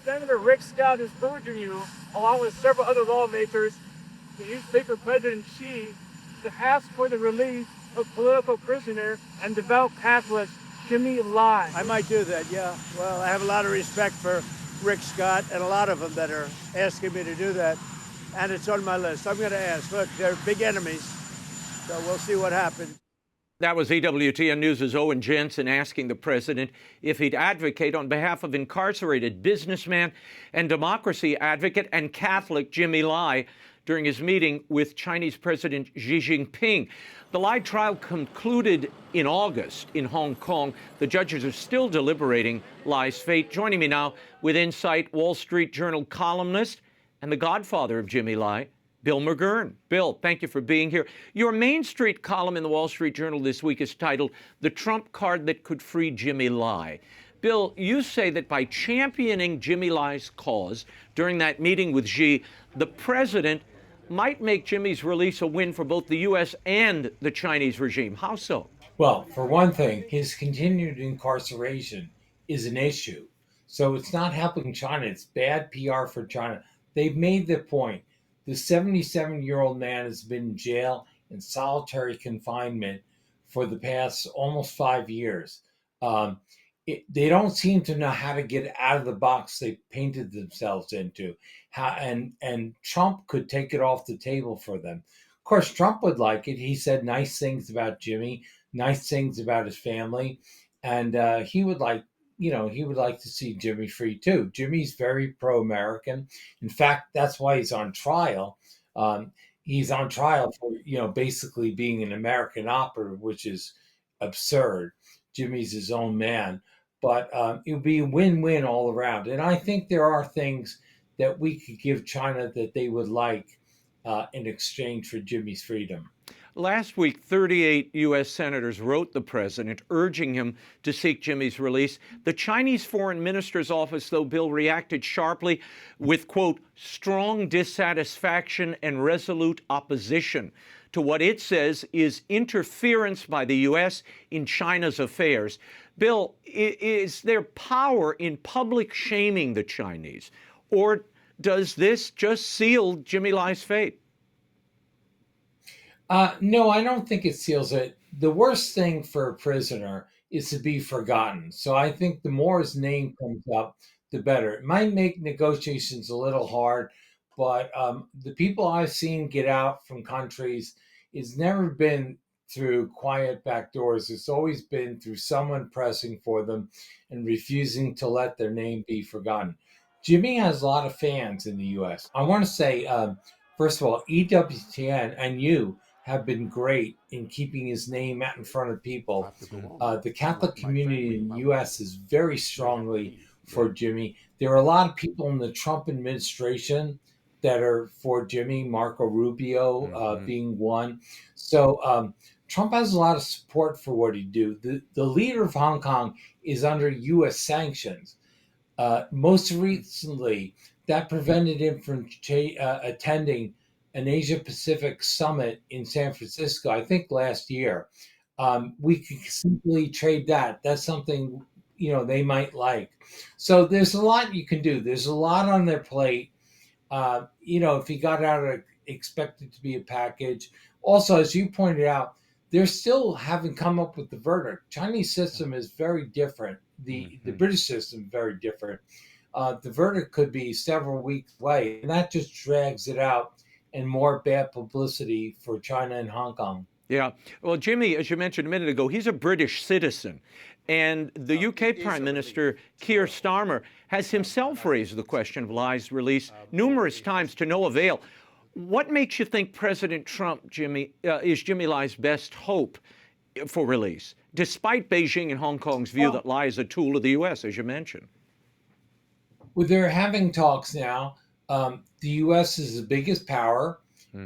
Senator Rick Scott is urging you, along with several other lawmakers, to use Speaker President Xi to ask for the release of political prisoner and devout Catholic Jimmy Lai. I might do that, yeah. Well, I have a lot of respect for Rick Scott and a lot of them that are asking me to do that. And it's on my list. I'm going to ask. Look, they're big enemies, so we'll see what happens. That was EWTN News' Owen Jensen asking the president if he'd advocate on behalf of incarcerated businessman and democracy advocate and Catholic Jimmy Lai during his meeting with Chinese President Xi Jinping. The Lai trial concluded in August in Hong Kong. The judges are still deliberating Lai's fate. Joining me now with insight, Wall Street Journal columnist and the godfather of Jimmy Lai, Bill McGurn. Bill, thank you for being here. Your Main Street column in the Wall Street Journal this week is titled "The Trump Card That Could Free Jimmy Lai." Bill, you say that by championing Jimmy Lai's cause during that meeting with Xi, the president might make Jimmy's release a win for both the U.S. and the Chinese regime. How so? Well, for one thing, his continued incarceration is an issue. So it's not helping China. It's bad PR for China. They've made the point. The 77-year-old man has been in jail in solitary confinement for the past almost 5 years. They don't seem to know how to get out of the box they painted themselves into. And Trump could take it off the table for them. Of course, Trump would like it. He said nice things about Jimmy, nice things about his family, and he would like to see Jimmy free too. Jimmy's very pro-American. In fact, that's why he's on trial. He's on trial for, basically being an American operative, which is absurd. Jimmy's his own man. But it would be a win-win all around. And I think there are things that we could give China that they would like in exchange for Jimmy's freedom. Last week, 38 U.S. senators wrote the president urging him to seek Jimmy's release. The Chinese Foreign Minister's office, though, Bill, reacted sharply with, quote, strong dissatisfaction and resolute opposition to what it says is interference by the U.S. in China's affairs. Bill, is there power in public shaming the Chinese, or does this just seal Jimmy Lai's fate? No, I don't think it seals it. The worst thing for a prisoner is to be forgotten. So I think the more his name comes up, the better. It might make negotiations a little hard, but the people I've seen get out from countries, it's never been through quiet back doors. It's always been through someone pressing for them and refusing to let their name be forgotten. Jimmy has a lot of fans in the U.S. I want to say, first of all, EWTN and you have been great in keeping his name out in front of people. The Catholic community in the U.S. is very strongly for Jimmy. There are a lot of people in the Trump administration that are for Jimmy, Marco Rubio being one. So Trump has a lot of support for what he do. The leader of Hong Kong is under U.S. sanctions. Most recently, that prevented him from attending an Asia-Pacific summit in San Francisco, I think last year. We could simply trade that. That's something, they might like. So there's a lot you can do. There's a lot on their plate. If he got out, I expect it to be a package. Also, as you pointed out, they still haven't come up with the verdict. Chinese system is very different. The British system is very different. The verdict could be several weeks away, and that just drags it out and more bad publicity for China and Hong Kong. Yeah. Well, Jimmy, as you mentioned a minute ago, he's a British citizen. And the UK Prime Minister, Keir Starmer, has himself raised the question of Lai's release numerous times to no avail. What makes you think President Trump, is Jimmy Lai's best hope for release, despite Beijing and Hong Kong's view that Lai is a tool of the U.S., as you mentioned? Well, they're having talks now. The U.S. is the biggest power.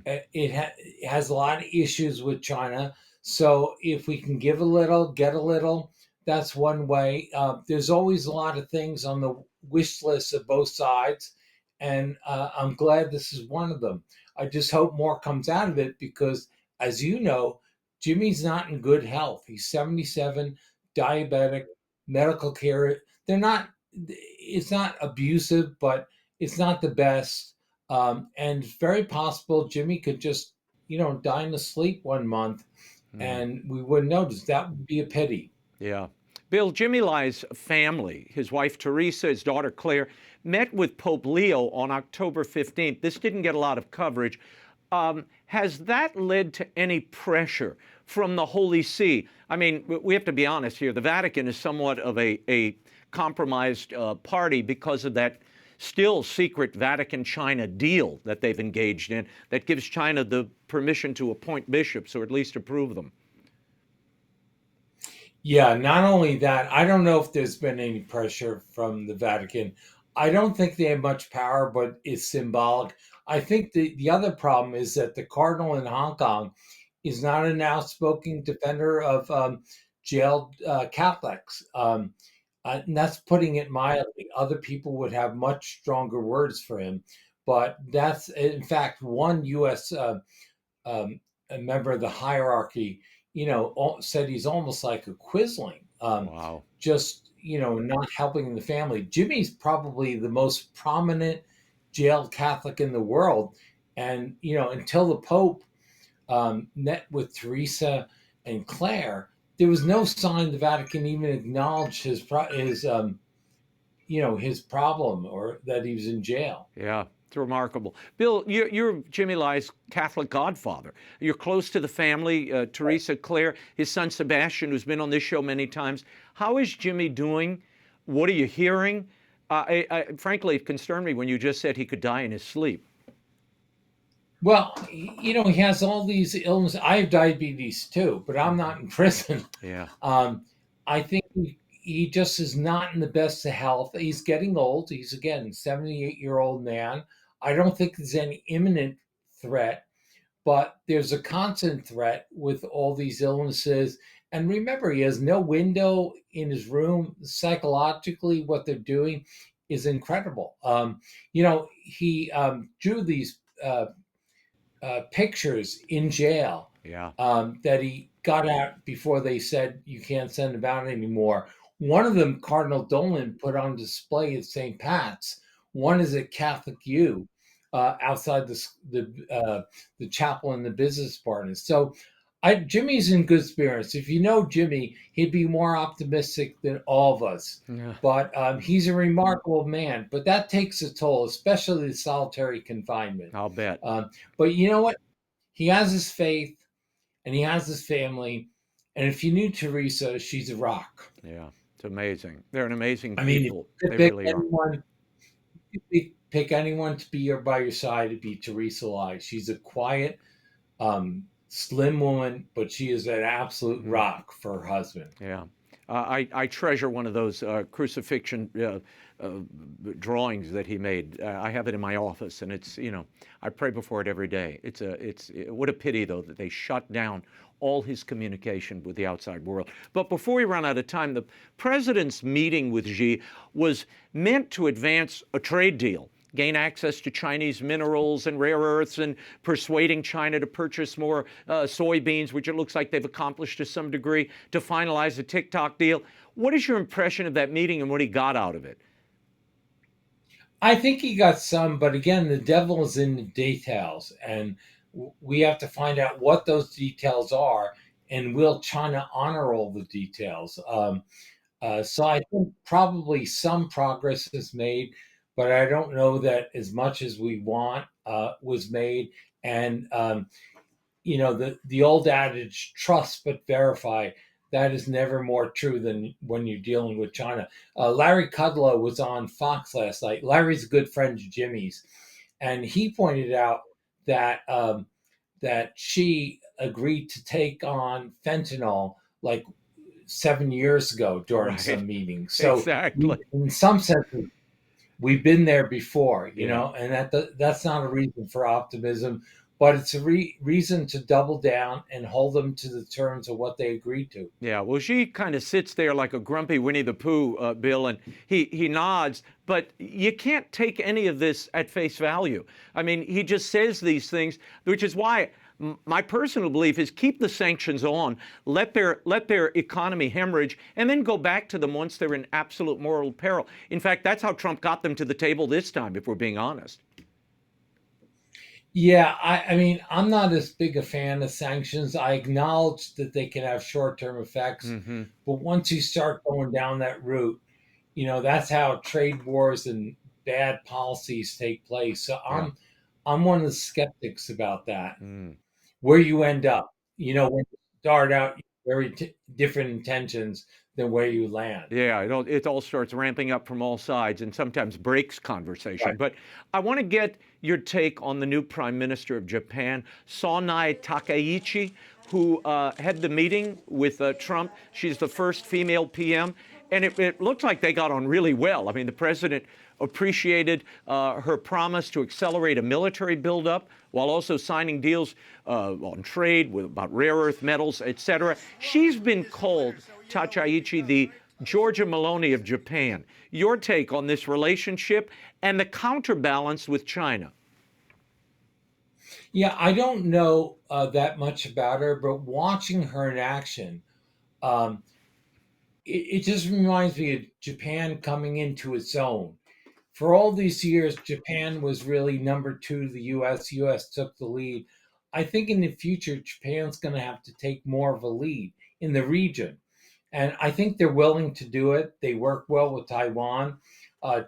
It has a lot of issues with China. So if we can give a little, get a little, that's one way. There's always a lot of things on the wish list of both sides. And I'm glad this is one of them. I just hope more comes out of it because, as you know, Jimmy's not in good health. He's 77, diabetic, medical care. They're not it's not abusive, but it's not the best. And it's very possible Jimmy could just, die in his sleep one month and we wouldn't notice. That would be a pity. Yeah. Bill, Jimmy Lai's family, his wife Teresa, his daughter Claire, met with Pope Leo on October 15th. This didn't get a lot of coverage. Has that led to any pressure from the Holy See? I mean, we have to be honest here. The Vatican is somewhat of a compromised party because of that still secret Vatican-China deal that they've engaged in that gives China the permission to appoint bishops or at least approve them. Yeah, not only that, I don't know if there's been any pressure from the Vatican. I don't think they have much power, but it's symbolic. I think the other problem is that the cardinal in Hong Kong is not an outspoken defender of jailed Catholics. And that's putting it mildly. Other people would have much stronger words for him. But that's, in fact, one U.S. A member of the hierarchy, said he's almost like a quisling. Wow. Just, not helping the family. Jimmy's probably the most prominent jailed Catholic in the world. And, until the Pope met with Teresa and Claire, there was no sign the Vatican even acknowledged his problem or that he was in jail. Yeah, it's remarkable. Bill, you're Jimmy Lai's Catholic godfather. You're close to the family, Teresa, Claire, his son Sebastian, who's been on this show many times. How is Jimmy doing? What are you hearing? Frankly, it concerned me when you just said he could die in his sleep. Well, he has all these illnesses. I have diabetes too, but I'm not in prison. Yeah. I think he just is not in the best of health. He's getting old. He's, again, 78-year-old man. I don't think there's any imminent threat, but there's a constant threat with all these illnesses. And remember, he has no window in his room. Psychologically, what they're doing is incredible. He drew these pictures in jail that he got out before they said you can't send him out anymore. One of them, Cardinal Dolan, put on display at St. Pat's. One is at Catholic U, outside the chapel and the business partners. So Jimmy's in good spirits. If you know Jimmy, he'd be more optimistic than all of us. Yeah. But he's a remarkable man. But that takes a toll, especially the solitary confinement. I'll bet. But you know what? He has his faith, and he has his family. And if you knew Teresa, she's a rock. Yeah, it's amazing. They're an amazing I mean, people. if They you really are. pick anyone to be by your side, it'd be Teresa Lai. She's a quiet, slim woman, but she is an absolute rock for her husband. Yeah. I treasure one of those crucifixion drawings that he made. I have it in my office, and it's, I pray before it every day. What a pity, though, that they shut down all his communication with the outside world. But before we run out of time, the president's meeting with Xi was meant to advance a trade deal, gain access to Chinese minerals and rare earths, and persuading China to purchase more soybeans, which it looks like they've accomplished to some degree, to finalize the TikTok deal. What is your impression of that meeting and what he got out of it? I think he got some, but again, the devil is in the details, and we have to find out what those details are, and will China honor all the details? So I think probably some progress is made, but I don't know that as much as we want was made. And, the old adage, trust but verify, that is never more true than when you're dealing with China. Larry Kudlow was on Fox last night. Larry's a good friend of Jimmy's, and he pointed out that that she agreed to take on fentanyl like 7 years ago during some meeting. So exactly. In some sense, we've been there before, and that's not a reason for optimism, but it's a reason to double down and hold them to the terms of what they agreed to. Yeah, well, Xi kind of sits there like a grumpy Winnie the Pooh, Bill, and he nods, but you can't take any of this at face value. I mean, he just says these things, which is why My personal belief is keep the sanctions on, let their economy hemorrhage, and then go back to them once they're in absolute moral peril. In fact, that's how Trump got them to the table this time, if we're being honest. Yeah, I mean, I'm not as big a fan of sanctions. I acknowledge that they can have short-term effects, Mm-hmm. but once you start going down that route, that's how trade wars and bad policies take place. So Yeah. I'm one of the skeptics about that. Mm. Where you end up, when you start out very different intentions than where you land. Yeah, it all starts ramping up from all sides and sometimes breaks conversation. Right. But I want to get your take on the new Prime Minister of Japan, Sonai Takaichi, who had the meeting with Trump. She's the first female PM, and it looks like they got on really well. I mean, the president appreciated her promise to accelerate a military buildup while also signing deals on trade about rare earth metals, etc. She's been called, Takaichi, the Georgia Maloney of Japan. Your take on this relationship and the counterbalance with China? Yeah, I don't know that much about her, but watching her in action, um, it just reminds me of Japan coming into its own. For all these years, Japan was really number two to the U.S. U.S. took the lead. I think in the future, Japan's going to have to take more of a lead in the region. And I think they're willing to do it. They work well with Taiwan.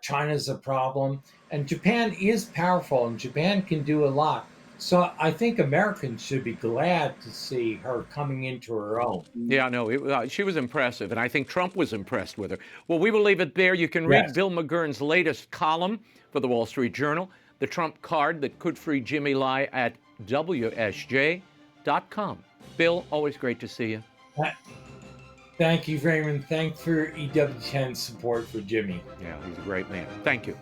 China's a problem. And Japan is powerful, and Japan can do a lot. So I think Americans should be glad to see her coming into her own. Yeah, no, she was impressive, and I think Trump was impressed with her. Well, we will leave it there. You can read Yes. Bill McGurn's latest column for the Wall Street Journal, The Trump Card That Could Free Jimmy Lai, at WSJ.com. Bill, always great to see you. Thank you, Raymond. Thanks for EWTN's support for Jimmy. Yeah, he's a great man. Thank you.